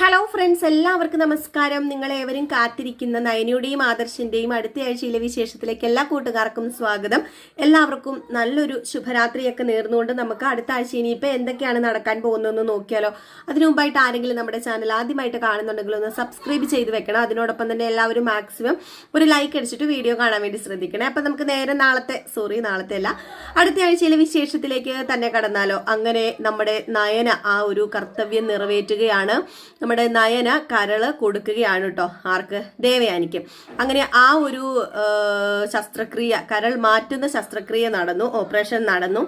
Hello friends, എല്ലാവർക്കും നമസ്കാരം. നിങ്ങളേവരും കാത്തിരിക്കുന്ന നയനയുടെയും ആദർശിന്റെയും അടുത്ത ആഴ്ചയിലെ വിശേഷത്തിലേക്ക് എല്ലാ കൂട്ടുകാർക്കും സ്വാഗതം. എല്ലാവർക്കും നല്ലൊരു ശുഭരാത്രിയൊക്കെ നേർന്നുകൊണ്ട് നമുക്ക് അടുത്ത ആഴ്ച ഇനിയിപ്പോൾ എന്തൊക്കെയാണ് നടക്കാൻ പോകുന്നതെന്ന് നോക്കിയാലോ. അതിനു മുമ്പായിട്ട് ആരെങ്കിലും നമ്മുടെ ചാനൽ ആദ്യമായിട്ട് കാണുന്നുണ്ടെങ്കിൽ ഒന്ന് സബ്സ്ക്രൈബ് ചെയ്ത് വെക്കണം. അതിനോടൊപ്പം തന്നെ എല്ലാവരും മാക്സിമം ഒരു ലൈക്ക് അടിച്ചിട്ട് വീഡിയോ കാണാൻ വേണ്ടി ശ്രദ്ധിക്കണേ. അപ്പം നമുക്ക് നേരെ നാളത്തെ അല്ല, അടുത്ത ആഴ്ചയിലെ വിശേഷത്തിലേക്ക് തന്നെ കടന്നാലോ. അങ്ങനെ നമ്മുടെ നയന ആ ഒരു കർത്തവ്യം നിറവേറ്റുകയാണ്. നമ്മുടെ നയന കരള് കൊടുക്കുകയാണ് കേട്ടോ. ആർക്ക്? ദേവയാനിക്ക്. അങ്ങനെ ആ ഒരു ശസ്ത്രക്രിയ, കരൾ മാറ്റുന്ന ശസ്ത്രക്രിയ നടന്നു, ഓപ്പറേഷൻ നടന്നു.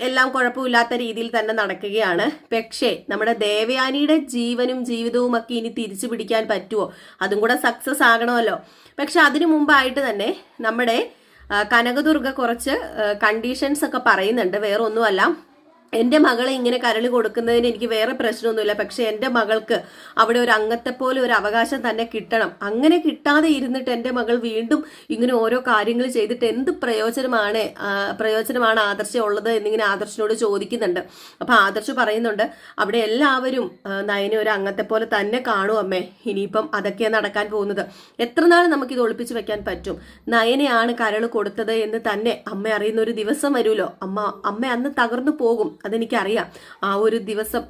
എല്ലാം കുഴപ്പമില്ലാത്ത രീതിയിൽ തന്നെ നടക്കുകയാണ്. പക്ഷേ നമ്മുടെ ദേവയാനിയുടെ ജീവനും ജീവിതവും ഒക്കെ ഇനി തിരിച്ചു പിടിക്കാൻ പറ്റുമോ? അതും കൂടെ സക്സസ് ആകണമല്ലോ. പക്ഷെ അതിനു മുമ്പായിട്ട് തന്നെ നമ്മുടെ കനകദുർഗ കുറച്ച് കണ്ടീഷൻസ് ഒക്കെ പറയുന്നുണ്ട്. വേറെ ഒന്നുമല്ല, എൻ്റെ മകളെ ഇങ്ങനെ കരള് കൊടുക്കുന്നതിന് എനിക്ക് വേറെ പ്രശ്നമൊന്നുമില്ല. പക്ഷെ എൻ്റെ മകൾക്ക് അവിടെ ഒരു അംഗത്തെ പോലെ ഒരു അവകാശം തന്നെ കിട്ടണം. അങ്ങനെ കിട്ടാതെ ഇരുന്നിട്ട് എൻ്റെ മകൾ വീണ്ടും ഇങ്ങനെ ഓരോ കാര്യങ്ങൾ ചെയ്തിട്ട് എന്ത് പ്രയോജനമാണ് ആദർശം ഉള്ളത് എന്നിങ്ങനെ ആദർശിനോട് ചോദിക്കുന്നുണ്ട്. അപ്പൊ ആദർശ് പറയുന്നുണ്ട്, അവിടെ എല്ലാവരും നയനെ ഒരു അംഗത്തെ പോലെ തന്നെ കാണും അമ്മേ. ഇനിയിപ്പം അതൊക്കെയാണ് നടക്കാൻ പോകുന്നത്. എത്ര നാൾ നമുക്കിത് ഒളിപ്പിച്ചു വെക്കാൻ പറ്റും? നയനെയാണ് കരള് കൊടുത്തത് എന്ന് തന്നെ അമ്മ അറിയുന്ന ഒരു ദിവസം വരുമല്ലോ. അമ്മ അന്ന് തകർന്നു പോകും, അതെനിക്കറിയാം. ആ ഒരു ദിവസം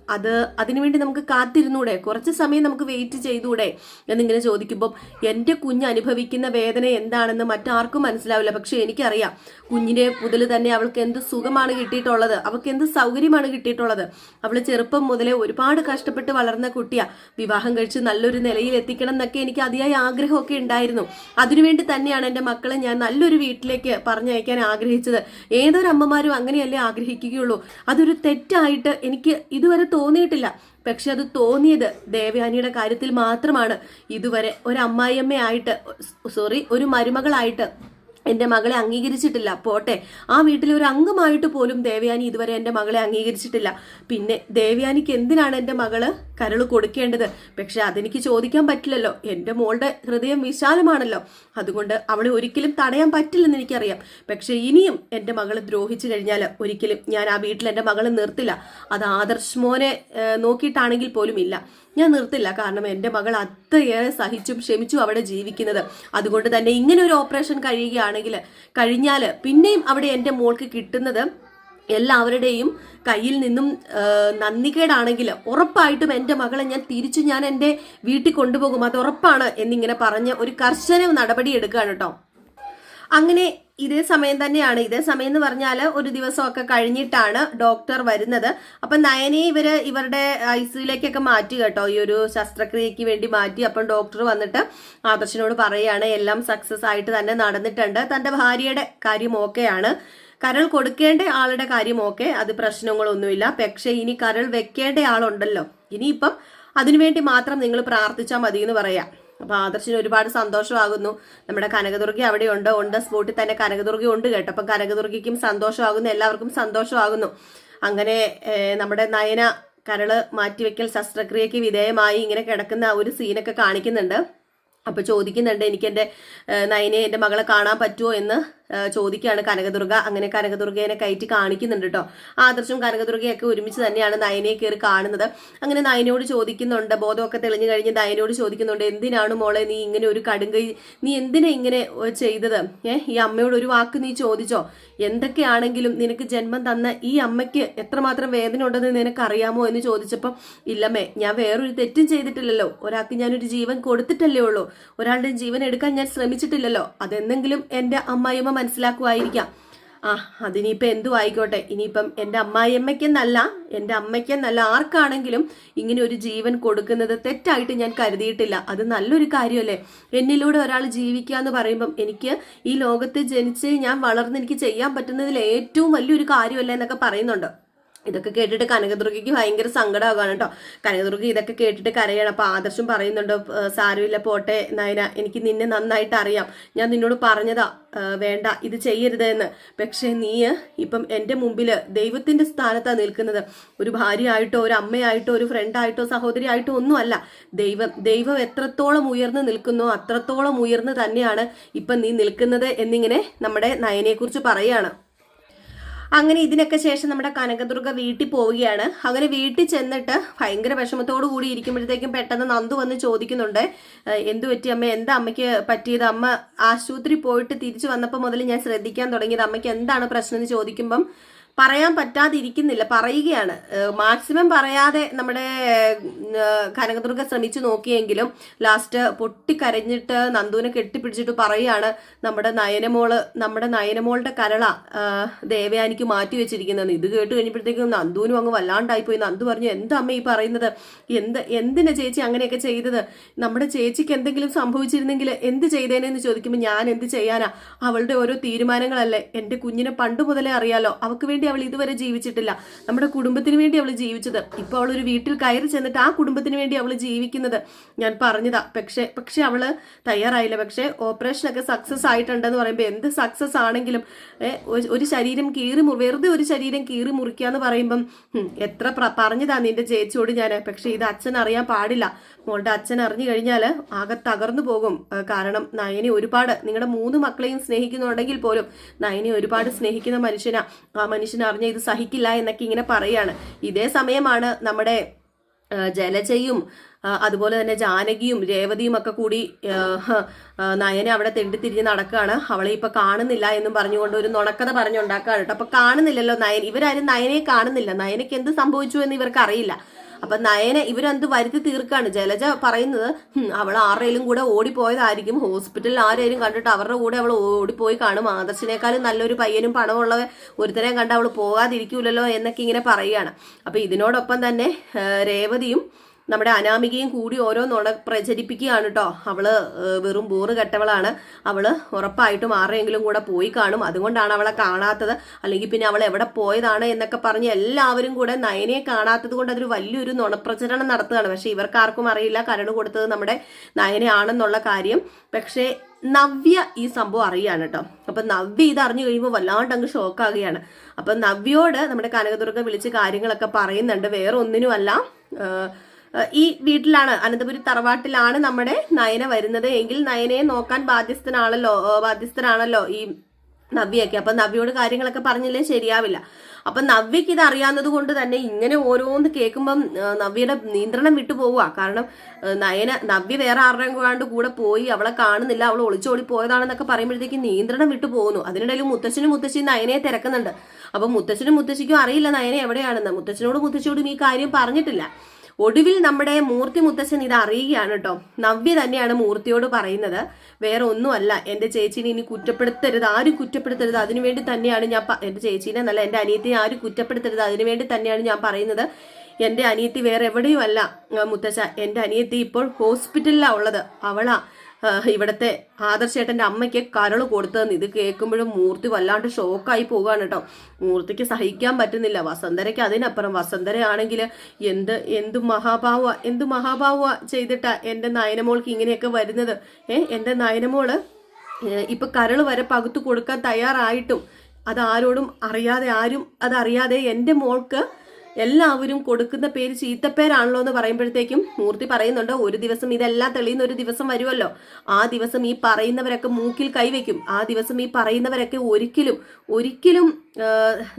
അതിനുവേണ്ടി നമുക്ക് കാത്തിരുന്നൂടെ? കുറച്ച് സമയം നമുക്ക് വെയിറ്റ് ചെയ്തൂടെ എന്നിങ്ങനെ ചോദിക്കുമ്പോൾ, എൻ്റെ കുഞ്ഞ് അനുഭവിക്കുന്ന വേദന എന്താണെന്ന് മറ്റാർക്കും മനസ്സിലാവില്ല. പക്ഷെ എനിക്കറിയാം. കുഞ്ഞിനെ മുതൽ തന്നെ അവൾക്ക് എന്ത് സുഖമാണ് കിട്ടിയിട്ടുള്ളത്, അവൾക്ക് എന്ത് സൗകര്യമാണ് കിട്ടിയിട്ടുള്ളത്. അവള് ചെറുപ്പം മുതലേ ഒരുപാട് കഷ്ടപ്പെട്ട് വളർന്ന കുട്ടിയാ. വിവാഹം കഴിച്ച് നല്ലൊരു നിലയിൽ എത്തിക്കണം എന്നൊക്കെ എനിക്ക് അതിയായ ആഗ്രഹമൊക്കെ ഉണ്ടായിരുന്നു. അതിനുവേണ്ടി തന്നെയാണ് എൻ്റെ മക്കളെ ഞാൻ നല്ലൊരു വീട്ടിലേക്ക് പറഞ്ഞയക്കാൻ ആഗ്രഹിച്ചത്. ഏതൊരു അമ്മമാരും അങ്ങനെയല്ലേ ആഗ്രഹിക്കുകയുള്ളൂ. അതൊരു തെറ്റായിട്ട് എനിക്ക് ഇതുവരെ തോന്നിയിട്ടില്ല. പക്ഷെ അത് തോന്നിയത് ദേവയാനിയുടെ കാര്യത്തിൽ മാത്രമാണ്. ഇതുവരെ ഒരു മരുമകളായിട്ട് എൻ്റെ മകളെ അംഗീകരിച്ചിട്ടില്ല. പോട്ടെ, ആ വീട്ടിലെ ഒരു അംഗമായിട്ട് പോലും ദേവയാനി ഇതുവരെ എൻ്റെ മകളെ അംഗീകരിച്ചിട്ടില്ല. പിന്നെ ദേവയാനിക്ക് എന്തിനാണ് എൻ്റെ മകള് കരള് കൊടുക്കേണ്ടത്? പക്ഷെ അതെനിക്ക് ചോദിക്കാൻ പറ്റില്ലല്ലോ. എൻ്റെ മോളുടെ ഹൃദയം വിശാലമാണല്ലോ. അതുകൊണ്ട് അവളെ ഒരിക്കലും തടയാൻ പറ്റില്ലെന്ന് എനിക്കറിയാം. പക്ഷെ ഇനിയും എൻ്റെ മകള് ദ്രോഹിച്ചു കഴിഞ്ഞാൽ ഒരിക്കലും ഞാൻ ആ വീട്ടിൽ എൻ്റെ മകളെ നിർത്തില്ല. അത് ആദർശ് മോനെ നോക്കിയിട്ടാണെങ്കിൽ പോലും ഇല്ല, ഞാൻ നിർത്തില്ല. കാരണം എൻ്റെ മകൾ അത്രയേറെ സഹിച്ചും ക്ഷമിച്ചും അവിടെ ജീവിക്കുന്നത്. അതുകൊണ്ട് തന്നെ ഇങ്ങനെ ഒരു ഓപ്പറേഷൻ കഴിഞ്ഞാൽ പിന്നെയും അവിടെ എൻ്റെ മോൾക്ക് കിട്ടുന്നത് എല്ലാവരുടെയും കയ്യിൽ നിന്നും നന്ദികേടാണെങ്കിൽ ഉറപ്പായിട്ടും എൻ്റെ മകളെ ഞാൻ എൻ്റെ വീട്ടിൽ കൊണ്ടുപോകും, അത് ഉറപ്പാണ് എന്നിങ്ങനെ പറഞ്ഞ് ഒരു കർശന നടപടി എടുക്കുകയാണ് കേട്ടോ. അങ്ങനെ ഇതേ സമയം എന്ന് പറഞ്ഞാൽ ഒരു ദിവസമൊക്കെ കഴിഞ്ഞിട്ടാണ് ഡോക്ടർ വരുന്നത്. അപ്പൊ നയനെ ഇവരുടെ ഐസിയുലേക്കൊക്കെ മാറ്റി കേട്ടോ, ഈ ഒരു ശസ്ത്രക്രിയക്ക് വേണ്ടി മാറ്റി. അപ്പം ഡോക്ടർ വന്നിട്ട് ആദർശിനോട് പറയാണ്, എല്ലാം സക്സസ് ആയിട്ട് തന്നെ നടന്നിട്ടുണ്ട്, തന്റെ ഭാര്യയുടെ കാര്യം ഓക്കെയാണ്, കരൾ കൊടുക്കേണ്ട ആളുടെ കാര്യം ഓക്കെ, അത് പ്രശ്നങ്ങളൊന്നുമില്ല. പക്ഷെ ഇനി കരൾ വെക്കേണ്ട ആളുണ്ടല്ലോ, ഇനിയിപ്പം അതിനുവേണ്ടി മാത്രം നിങ്ങൾ പ്രാർത്ഥിച്ചാൽ മതി എന്ന് പറയാം. അപ്പൊ ആദർശിന് ഒരുപാട് സന്തോഷമാകുന്നു. നമ്മുടെ കനകദുർഗ അവിടെ ഉണ്ട് സ്പോട്ടിൽ തന്നെ കനകദുർഗ ഉണ്ട് കേട്ടോ. അപ്പം കനകദുർഗയ്ക്കും സന്തോഷമാകുന്നു, എല്ലാവർക്കും സന്തോഷമാകുന്നു. അങ്ങനെ നമ്മുടെ നയന കരള് മാറ്റിവെക്കൽ ശസ്ത്രക്രിയക്ക് വിധേയമായി ഇങ്ങനെ കിടക്കുന്ന ഒരു സീനൊക്കെ കാണിക്കുന്നുണ്ട്. അപ്പൊ ചോദിക്കുന്നുണ്ട്, എനിക്ക് എൻ്റെ നയനെ എൻ്റെ മകളെ കാണാൻ പറ്റുമോ എന്ന് ചോദിക്കുകയാണ് കനകദുർഗ. അങ്ങനെ കനകദുർഗേനെ കയറ്റി കാണിക്കുന്നുണ്ട് കേട്ടോ. ആദർശും കനകദുർഗയൊക്കെ ഒരുമിച്ച് തന്നെയാണ് നയനെ കയറി കാണുന്നത്. അങ്ങനെ നയനോട് ചോദിക്കുന്നുണ്ട്, ബോധമൊക്കെ തെളിഞ്ഞു കഴിഞ്ഞ് നയനോട് ചോദിക്കുന്നുണ്ട്, എന്തിനാണ് മോളെ നീ ഇങ്ങനെ ഒരു കടുങ്കൈ, നീ എന്തിനാ ഇങ്ങനെ ചെയ്തത്? ഈ അമ്മയോട് ഒരു വാക്ക് നീ ചോദിച്ചോ? എന്തൊക്കെയാണെങ്കിലും നിനക്ക് ജന്മം തന്ന ഈ അമ്മയ്ക്ക് എത്രമാത്രം വേദന ഉണ്ടെന്ന് നിനക്ക് അറിയാമോ എന്ന് ചോദിച്ചപ്പം, ഇല്ലമ്മേ, ഞാൻ വേറൊരു തെറ്റും ചെയ്തിട്ടില്ലല്ലോ, ഒരാൾക്ക് ഞാനൊരു ജീവൻ കൊടുത്തിട്ടല്ലേ ഉള്ളൂ, ഒരാളുടെ ജീവൻ എടുക്കാൻ ഞാൻ ശ്രമിച്ചിട്ടില്ലല്ലോ, അതെന്തെങ്കിലും എൻ്റെ അമ്മായിയമ്മ മനസ്സിലാക്കുമായിരിക്കാം. അതിനിയിപ്പം എന്തു ആയിക്കോട്ടെ, ഇനിയിപ്പം എൻ്റെ അമ്മയ്ക്കെന്നല്ല ആർക്കാണെങ്കിലും ഇങ്ങനെ ഒരു ജീവൻ കൊടുക്കുന്നത് തെറ്റായിട്ട് ഞാൻ കരുതിയിട്ടില്ല. അത് നല്ലൊരു കാര്യമല്ലേ? എന്നിലൂടെ ഒരാൾ ജീവിക്കുക എന്ന് പറയുമ്പം എനിക്ക് ഈ ലോകത്ത് ജനിച്ച് ഞാൻ വളർന്ന് എനിക്ക് ചെയ്യാൻ പറ്റുന്നതിൽ ഏറ്റവും വലിയൊരു കാര്യമല്ലേ എന്നൊക്കെ പറയുന്നുണ്ട്. ഇതൊക്കെ കേട്ടിട്ട് കനകദുർഗയ്ക്ക് ഭയങ്കര സങ്കടമാകാണ് കേട്ടോ. കനകദുർഗ ഇതൊക്കെ കേട്ടിട്ട് കരയാണ്. അപ്പൊ ആദർശം പറയുന്നുണ്ട്, സാരമില്ല പോട്ടെ നയന, എനിക്ക് നിന്നെ നന്നായിട്ട് അറിയാം, ഞാൻ നിന്നോട് പറഞ്ഞതാ വേണ്ട ഇത് ചെയ്യരുത് എന്ന്. പക്ഷെ നീ ഇപ്പം എൻ്റെ മുമ്പിൽ ദൈവത്തിന്റെ സ്ഥാനത്താണ് നിൽക്കുന്നത്. ഒരു ഭാര്യയായിട്ടോ ഒരു അമ്മയായിട്ടോ ഒരു ഫ്രണ്ടായിട്ടോ സഹോദരിയായിട്ടോ ഒന്നുമല്ല. ദൈവം എത്രത്തോളം ഉയർന്നു നിൽക്കുന്നോ അത്രത്തോളം ഉയർന്നു തന്നെയാണ് ഇപ്പം നീ നിൽക്കുന്നത് എന്നിങ്ങനെ നമ്മുടെ നയനെ കുറിച്ച് പറയാണ്. അങ്ങനെ ഇതിനൊക്കെ ശേഷം നമ്മുടെ കനകദുർഗ വീട്ടിൽ പോവുകയാണ്. അങ്ങനെ വീട്ടിൽ ചെന്നിട്ട് ഭയങ്കര വിഷമത്തോടു കൂടി ഇരിക്കുമ്പോഴത്തേക്കും പെട്ടെന്ന് നന്ദു വന്ന് ചോദിക്കുന്നുണ്ട്, എന്തു പറ്റി അമ്മ, എന്താ അമ്മയ്ക്ക് പറ്റിയത്? അമ്മ ആശുപത്രി പോയിട്ട് തിരിച്ചു വന്നപ്പോൾ മുതൽ ഞാൻ ശ്രദ്ധിക്കാൻ തുടങ്ങിയത്, അമ്മയ്ക്ക് എന്താണ് പ്രശ്നം എന്ന് ചോദിക്കുമ്പം പറയാൻ പറ്റാതിരിക്കുന്നില്ല, പറയുകയാണ്. മാക്സിമം പറയാതെ നമ്മുടെ കനകദുർഗ ശ്രമിച്ചു നോക്കിയെങ്കിലും ലാസ്റ്റ് പൊട്ടിക്കരഞ്ഞിട്ട് നന്ദുവിനെ കെട്ടിപ്പിടിച്ചിട്ട് പറയുകയാണ്, നമ്മുടെ നയനമോളുടെ കരള ദേവയാനിക്ക് മാറ്റി വെച്ചിരിക്കുന്നത്. ഇത് കേട്ട് കഴിഞ്ഞപ്പോഴത്തേക്കും നന്ദുവിനും അങ്ങ് വല്ലാണ്ടായിപ്പോയി. നന്ദു പറഞ്ഞു, എന്താ അമ്മ ഈ പറയുന്നത്? എന്തിനാ ചേച്ചി അങ്ങനെയൊക്കെ ചെയ്തത്? നമ്മുടെ ചേച്ചിക്ക് എന്തെങ്കിലും സംഭവിച്ചിരുന്നെങ്കിൽ എന്ത് ചെയ്തേനെന്ന് ചോദിക്കുമ്പോൾ ഞാൻ എന്ത് ചെയ്യാനാ, അവളുടെ ഓരോ തീരുമാനങ്ങളല്ലേ. എൻ്റെ കുഞ്ഞിനെ പണ്ട് മുതലേ അറിയാലോ, അവൾക്ക് വേണ്ടി അവൾ ഇതുവരെ ജീവിച്ചിട്ടില്ല, നമ്മുടെ കുടുംബത്തിന് വേണ്ടി അവൾ ജീവിച്ചത്. ഇപ്പൊ അവൾ ഒരു വീട്ടിൽ കയറി ചെന്നിട്ട് ആ കുടുംബത്തിന് വേണ്ടി അവൾ ജീവിക്കുന്നത്. ഞാൻ പറഞ്ഞതാ, പക്ഷെ അവള് തയ്യാറായില്ല. പക്ഷെ ഓപ്പറേഷനൊക്കെ സക്സസ് ആയിട്ടുണ്ടെന്ന് പറയുമ്പോൾ എന്ത് സക്സസ് ആണെങ്കിലും ഒരു ശരീരം വെറുതെ ഒരു ശരീരം കീറി മുറിക്കാന്ന് പറയുമ്പം എത്ര പറഞ്ഞതാ നിന്റെ ചേച്ചിയോട് ഞാൻ. പക്ഷെ ഇത് അച്ഛൻ അറിയാൻ പാടില്ല. മോളുടെ അച്ഛൻ അറിഞ്ഞു കഴിഞ്ഞാൽ ആകെ തകർന്നു പോകും. കാരണം നയനെ ഒരുപാട്, നിങ്ങളുടെ 3 മക്കളെയും സ്നേഹിക്കുന്നുണ്ടെങ്കിൽ പോലും നയനെ ഒരുപാട് സ്നേഹിക്കുന്ന മനുഷ്യനാ. ആ മനുഷ്യൻ അറിഞ്ഞ ഇത് സഹിക്കില്ല എന്നൊക്കെ ഇങ്ങനെ പറയാണ്. ഇതേ സമയമാണ് നമ്മുടെ ജലജയും അതുപോലെ തന്നെ ജാനകിയും രേവതിയും ഒക്കെ കൂടി നയനെ അവിടെ തെണ്ടിത്തിരിഞ്ഞ് നടക്കുകയാണ്. അവളെ ഇപ്പൊ കാണുന്നില്ല എന്നും പറഞ്ഞുകൊണ്ട് ഒരു നുണക്കഥ പറഞ്ഞുണ്ടാക്കുകയാണ് കേട്ടോ. അപ്പൊ കാണുന്നില്ലല്ലോ ഇവരാരും നയനെ കാണുന്നില്ല. നയനയ്ക്ക് എന്ത് സംഭവിച്ചു എന്ന് ഇവർക്ക് അറിയില്ല. അപ്പൊ നയനെ ഇവരെന്ത് വരുത്തി തീർക്കാണ്. ജലജ പറയുന്നത് അവൾ ആരുടെയും കൂടെ ഓടിപ്പോയതായിരിക്കും, ഹോസ്പിറ്റലിൽ ആരെയും കണ്ടിട്ട് അവരുടെ കൂടെ അവൾ ഓടിപ്പോയി കാണും, ആദർശിനേക്കാളും നല്ലൊരു പയ്യനും പണമുള്ള ഒരുത്തനെയും കണ്ട് അവൾ പോകാതിരിക്കൂലല്ലോ എന്നൊക്കെ ഇങ്ങനെ പറയുകയാണ്. അപ്പൊ ഇതിനോടൊപ്പം തന്നെ രേവതിയും നമ്മുടെ അനാമികയും കൂടി ഓരോ നുണ പ്രചരിപ്പിക്കുകയാണ് കേട്ടോ. അവള് വെറും ബോറ് കെട്ടവളാണ്, അവള് ഉറപ്പായിട്ടും ആരെങ്കിലും കൂടെ പോയി കാണും, അതുകൊണ്ടാണ് അവളെ കാണാത്തത്, അല്ലെങ്കിൽ പിന്നെ അവൾ എവിടെ പോയതാണ് എന്നൊക്കെ പറഞ്ഞ് എല്ലാവരും കൂടെ നയനെ കാണാത്തത് കൊണ്ട് അതൊരു വലിയൊരു നുണപ്രചരണം നടത്തുകയാണ്. പക്ഷെ ഇവർക്കാർക്കും അറിയില്ല കരട് കൊടുത്തത് നമ്മുടെ നയനെ ആണെന്നുള്ള കാര്യം. പക്ഷേ നവ്യ ഈ സംഭവം അറിയാണ് കേട്ടോ. അപ്പൊ നവ്യ ഇത് അറിഞ്ഞു കഴിയുമ്പോൾ വല്ലാണ്ട് അങ്ങ് ഷോക്കാകുകയാണ്. അപ്പൊ നവ്യോട് നമ്മുടെ കനകദുർഗ വിളിച്ച് കാര്യങ്ങളൊക്കെ പറയുന്നുണ്ട്. വേറെ ഒന്നിനുമല്ല, ഈ വീട്ടിലാണ്, അനന്തപുരി തറവാട്ടിലാണ് നമ്മുടെ നയന വരുന്നത് എങ്കിൽ നയനയെ നോക്കാൻ ബാധ്യസ്ഥനാണല്ലോ ഈ നവ്യൊക്കെ. അപ്പൊ നവ്യോട് കാര്യങ്ങളൊക്കെ പറഞ്ഞില്ലേ ശരിയാവില്ല. അപ്പൊ നവ്യക്ക് ഇത് അറിയാവുന്നത് കൊണ്ട് തന്നെ ഇങ്ങനെ ഓരോന്ന് കേൾക്കുമ്പം നവ്യയുടെ നിയന്ത്രണം വിട്ടു പോവുക. കാരണം നവ്യ വേറെ ആരുടെയും കൂടെ പോയി, അവളെ കാണുന്നില്ല, അവൾ ഒളിച്ചോടി പോയതാണെന്നൊക്കെ പറയുമ്പോഴത്തേക്ക് നിയന്ത്രണം വിട്ടു പോകുന്നു. അതിനിടയിൽ മുത്തശ്ശിയും നയനയെ തിരക്കുന്നുണ്ട്. അപ്പൊ മുത്തശ്ശിക്കും അറിയില്ല നയന എവിടെയാണെന്ന്. മുത്തശ്ശിയോടും ഈ കാര്യം പറഞ്ഞിട്ടില്ല. ഒടുവിൽ നമ്മുടെ മൂർത്തി മുത്തശ്ശൻ ഇത് അറിയുകയാണ് കേട്ടോ. നവ്യ തന്നെയാണ് മൂർത്തിയോട് പറയുന്നത്, വേറെ ഒന്നുമല്ല, എന്റെ ചേച്ചീനെ ഇനി കുറ്റപ്പെടുത്തരുത്, ആരും കുറ്റപ്പെടുത്തരുത്, അതിനുവേണ്ടി തന്നെയാണ് ഞാൻ എന്റെ ചേച്ചീനെ നല്ല എന്റെ അനിയത്തിനെ ആരും കുറ്റപ്പെടുത്തരുത്, അതിനുവേണ്ടി തന്നെയാണ് ഞാൻ പറയുന്നത്. എന്റെ അനിയത്തി വേറെ എവിടെയും അല്ല മുത്തശ്ശ, എന്റെ അനിയത്തി ഇപ്പോൾ ഹോസ്പിറ്റലിലാണ് ഉള്ളത്, അവളാ ഇവിടത്തെ ആദർശേട്ടന്റെ അമ്മയ്ക്ക് കരള് കൊടുത്തതെന്ന്. ഇത് കേൾക്കുമ്പോഴും മൂർത്തി വല്ലാണ്ട് ഷോക്കായി പോവുകയാണ് കേട്ടോ. മൂർത്തിക്ക് സഹിക്കാൻ പറ്റുന്നില്ല. വസന്തരയ്ക്ക് അതിനപ്പുറം. വസന്തരയാണെങ്കിൽ എന്ത് മഹാഭാവ ചെയ്തിട്ടാ എന്റെ നയനമോൾക്ക് ഇങ്ങനെയൊക്കെ വരുന്നത്. എന്റെ നയനമോള് ഇപ്പൊ കരള് വരെ പകുത്തു കൊടുക്കാൻ തയ്യാറായിട്ടും അതാരോടും അറിയാതെ എന്റെ മോൾക്ക് എല്ലാവരും കൊടുക്കുന്ന പേര് ചീത്തപ്പേരാണല്ലോ എന്ന് പറയുമ്പോഴത്തേക്കും മൂർത്തി പറയുന്നുണ്ട്, ഒരു ദിവസം ഇതെല്ലാം തെളിയുന്ന ഒരു ദിവസം വരുമല്ലോ, ആ ദിവസം ഈ പറയുന്നവരൊക്കെ മൂക്കിൽ കൈവയ്ക്കും, ആ ദിവസം ഈ പറയുന്നവരൊക്കെ ഒരിക്കലും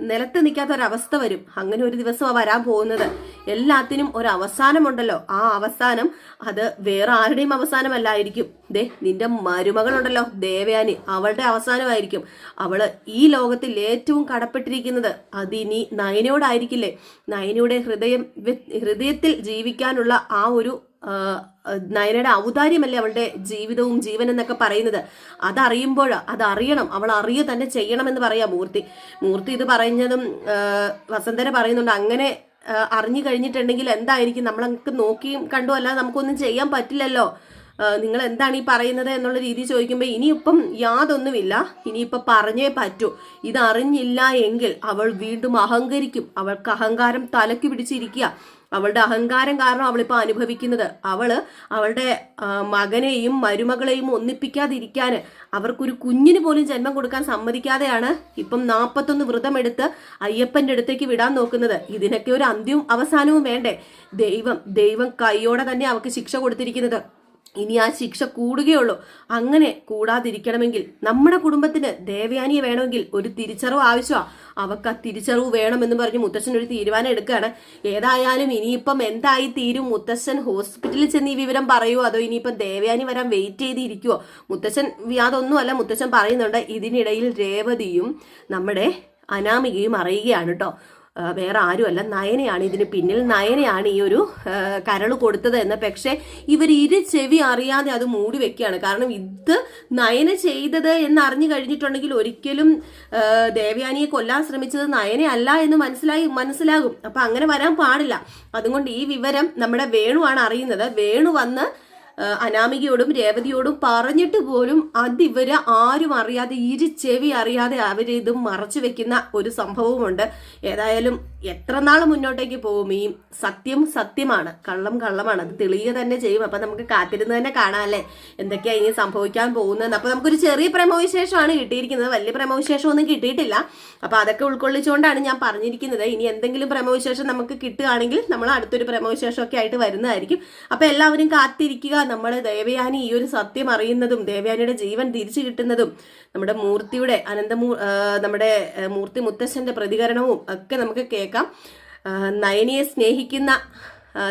നിലത്ത് നിൽക്കാത്ത ഒരവസ്ഥ വരും. അങ്ങനെ ഒരു ദിവസമാണ് വരാൻ പോകുന്നത്. എല്ലാത്തിനും ഒരു അവസാനമുണ്ടല്ലോ, ആ അവസാനം അത് വേറെ ആരുടെയും അവസാനമല്ലായിരിക്കും. നിന്റെ മരുമകളുണ്ടല്ലോ ദേവയാനി, അവളുടെ അവസാനമായിരിക്കും. അവള് ഈ ലോകത്തിൽ ഏറ്റവും കടപ്പെട്ടിരിക്കുന്നത് അതിനി നയനയോടായിരിക്കില്ലേ. നയനയുടെ ഹൃദയത്തിൽ ജീവിക്കാനുള്ള ആ ഒരു നയനയുടെ ഔദാര്യമല്ലേ അവളുടെ ജീവിതവും ജീവൻ എന്നൊക്കെ പറയുന്നത്. അതറിയണം, അവൾ അറിയുക തന്നെ ചെയ്യണമെന്ന് പറയാം മൂർത്തി ഇത് പറയുന്നതും വസന്തര പറയുന്നുണ്ട്. അങ്ങനെ അറിഞ്ഞു കഴിഞ്ഞിട്ടുണ്ടെങ്കിൽ എന്തായിരിക്കും, നമ്മളൊക്കെ നോക്കിയും കണ്ടും അല്ലാതെ നമുക്കൊന്നും ചെയ്യാൻ പറ്റില്ലല്ലോ, നിങ്ങൾ എന്താണ് ഈ പറയുന്നത് എന്നുള്ള രീതി ചോദിക്കുമ്പോൾ ഇനിയിപ്പം യാതൊന്നുമില്ല, ഇനിയിപ്പം പറഞ്ഞേ പറ്റൂ. ഇതറിഞ്ഞില്ല എങ്കിൽ അവൾ വീണ്ടും അഹങ്കരിക്കും. അവൾക്ക് അഹങ്കാരം തലയ്ക്ക് പിടിച്ചിരിക്കുക. അവളുടെ അഹങ്കാരം കാരണം അവളിപ്പോൾ അനുഭവിക്കുന്നത്, അവളുടെ മകനെയും മരുമകളെയും ഒന്നിപ്പിക്കാതിരിക്കാൻ, അവർക്കൊരു കുഞ്ഞിന് പോലും ജന്മം കൊടുക്കാൻ സമ്മതിക്കാതെയാണ് ഇപ്പം 41 വ്രതമെടുത്ത് അയ്യപ്പന്റെ അടുത്തേക്ക് വിടാൻ നോക്കുന്നത്. ഇതിനൊക്കെ ഒരു അന്ത്യവും അവസാനവും വേണ്ടേ? ദൈവം കൈയോടെ തന്നെ അവൾക്ക് ശിക്ഷ കൊടുത്തിരിക്കുന്നത്. ഇനി ആ ശിക്ഷ കൂടുകയുള്ളൂ. അങ്ങനെ കൂടാതിരിക്കണമെങ്കിൽ നമ്മുടെ കുടുംബത്തിന് ദേവയാനിയെ വേണമെങ്കിൽ ഒരു തിരിച്ചറിവ് ആവശ്യമാണ്. അവർക്ക് ആ തിരിച്ചറിവ് വേണമെന്ന് പറഞ്ഞ് മുത്തശ്ശൻ ഒരു തീരുമാനം എടുക്കുകയാണ്. ഏതായാലും ഇനിയിപ്പം എന്തായി തീരും? മുത്തശ്ശൻ ഹോസ്പിറ്റലിൽ ചെന്ന് ഈ വിവരം പറയുമോ, അതോ ഇനിയിപ്പം ദേവയാനി വരാൻ വെയിറ്റ് ചെയ്തിരിക്കുവോ? മുത്തശ്ശൻ അതൊന്നുമല്ല, മുത്തശ്ശൻ പറയുന്നുണ്ട് ഇതിനിടയിൽ രേവതിയും നമ്മുടെ അനാമികയും അറിയുകയാണ് കേട്ടോ. വേറെ ആരുമല്ല, നയനയാണ് ഇതിന് പിന്നിൽ. നയനയാണ് ഈ ഒരു കരൾ കൊടുത്തത് എന്ന്. പക്ഷെ ഇവർ ചെവി അറിയാതെ അത് മൂടി വെക്കുകയാണ്. കാരണം ഇത് നയന ചെയ്തത് എന്ന് അറിഞ്ഞു കഴിഞ്ഞിട്ടുണ്ടെങ്കിൽ ഒരിക്കലും ദേവയാനിയെ കൊല്ലാൻ ശ്രമിച്ചത് നയനയല്ല എന്ന് മനസ്സിലാകും. അപ്പൊ അങ്ങനെ വരാൻ പാടില്ല. അതുകൊണ്ട് ഈ വിവരം നമ്മുടെ വേണുവാണ് അറിയുന്നത്. വേണു വന്ന് അനാമികയോടും രേവതിയോടും പറഞ്ഞിട്ട് പോലും അതിവര് ആരും അറിയാതെ ചെവി അറിയാതെ അവരിത് മറച്ചു വെക്കുന്ന ഒരു സംഭവമുണ്ട്. ഏതായാലും എത്ര നാൾ മുന്നോട്ടേക്ക് പോകും? ഈ സത്യം സത്യമാണ്, കള്ളം കള്ളമാണ്, അത് തെളിയുക തന്നെ ചെയ്യും. അപ്പൊ നമുക്ക് കാത്തിരുന്ന് തന്നെ കാണാമല്ലേ എന്തൊക്കെയാ ഇനി സംഭവിക്കാൻ പോകുന്നത്. അപ്പൊ നമുക്കൊരു ചെറിയ പ്രമോവിശേഷമാണ് കിട്ടിയിരിക്കുന്നത്, വലിയ പ്രമോവിശേഷം ഒന്നും കിട്ടിയിട്ടില്ല. അപ്പൊ അതൊക്കെ ഉൾക്കൊള്ളിച്ചുകൊണ്ടാണ് ഞാൻ പറഞ്ഞിരിക്കുന്നത്. ഇനി എന്തെങ്കിലും പ്രമോവിശേഷം നമുക്ക് കിട്ടുകയാണെങ്കിൽ നമ്മൾ അടുത്തൊരു പ്രമോവിശേഷം ഒക്കെ ആയിട്ട് വരുന്നതായിരിക്കും. അപ്പൊ എല്ലാവരും കാത്തിരിക്കുക. നമ്മുടെ ദേവയാനി ഈ ഒരു സത്യം അറിയുന്നതും ദേവയാനിയുടെ ജീവൻ തിരിച്ചു കിട്ടുന്നതും നമ്മുടെ മൂർത്തിയുടെ നമ്മുടെ മൂർത്തി മുത്തശ്ശന്റെ പ്രതികരണവും ഒക്കെ നമുക്ക് കേൾക്കാം. നയനിയെ സ്നേഹിക്കുന്ന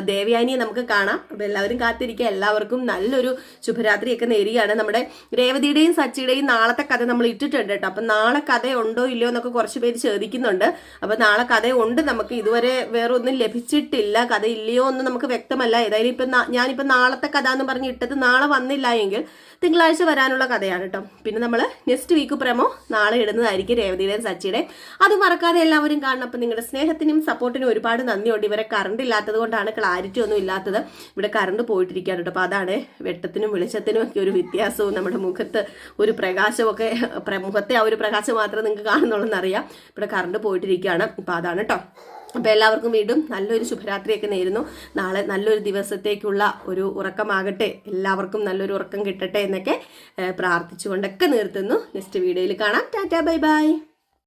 ദേവയാനിയെ നമുക്ക് കാണാം. അപ്പൊ എല്ലാവരും കാത്തിരിക്കുക. എല്ലാവർക്കും നല്ലൊരു ശുഭരാത്രിയൊക്കെ നേരുകയാണ്. നമ്മുടെ രേവതിയുടെയും സച്ചിയുടെയും നാളത്തെ കഥ നമ്മൾ ഇട്ടിട്ടുണ്ട് കേട്ടോ. അപ്പൊ നാളെ കഥ ഉണ്ടോ ഇല്ലയോ എന്നൊക്കെ കുറച്ച് പേര് ചോദിക്കുന്നുണ്ട്. അപ്പൊ നാളെ കഥ ഉണ്ട്. നമുക്ക് ഇതുവരെ വേറെ ഒന്നും ലഭിച്ചിട്ടില്ല. കഥ ഇല്ലയോ എന്ന് നമുക്ക് വ്യക്തമല്ല. ഏതായാലും ഞാനിപ്പോ നാളത്തെ കഥ എന്ന് പറഞ്ഞ് ഇട്ടത് നാളെ വന്നില്ല എങ്കിൽ തിങ്കളാഴ്ച വരാനുള്ള കഥയാണ് കേട്ടോ. പിന്നെ നമ്മൾ നെക്സ്റ്റ് വീക്ക് പ്രമോ നാളെ ഇടുന്നതായിരിക്കും രേവതിയുടെയും സച്ചിയുടെയും. അത് മറക്കാതെ എല്ലാവരും കാണണം. അപ്പൊ നിങ്ങളുടെ സ്നേഹത്തിനും സപ്പോർട്ടിനും ഒരുപാട് നന്ദിയുണ്ട്. ഇവരെ കറണ്ട് ഇല്ലാത്തത് കൊണ്ടാണ് ക്ലാരിറ്റി ഒന്നും ഇല്ലാത്തത്. ഇവിടെ കറണ്ട് പോയിട്ടിരിക്കുകയാണ് കേട്ടോ. അപ്പൊ അതാണ് വെട്ടത്തിനും വെളിച്ചത്തിനും ഒക്കെ ഒരു വ്യത്യാസവും നമ്മുടെ മുഖത്ത് ഒരു പ്രകാശമൊക്കെ, മുഖത്തെ ആ ഒരു പ്രകാശം മാത്രമേ നിങ്ങൾക്ക് കാണുന്നുള്ളെന്നറിയാം. ഇവിടെ കറണ്ട് പോയിട്ടിരിക്കുകയാണ്. അപ്പൊ അതാണ് കേട്ടോ. അപ്പൊ എല്ലാവർക്കും വീണ്ടും നല്ലൊരു ശുഭരാത്രിയൊക്കെ നേരുന്നു. നാളെ നല്ലൊരു ദിവസത്തേക്കുള്ള ഒരു ഉറക്കമാകട്ടെ, എല്ലാവർക്കും നല്ലൊരു ഉറക്കം കിട്ടട്ടെ എന്നൊക്കെ പ്രാർത്ഥിച്ചുകൊണ്ടൊക്കെ നിർത്തുന്നു. നെക്സ്റ്റ് വീഡിയോയിൽ കാണാം. Tata, bye bye.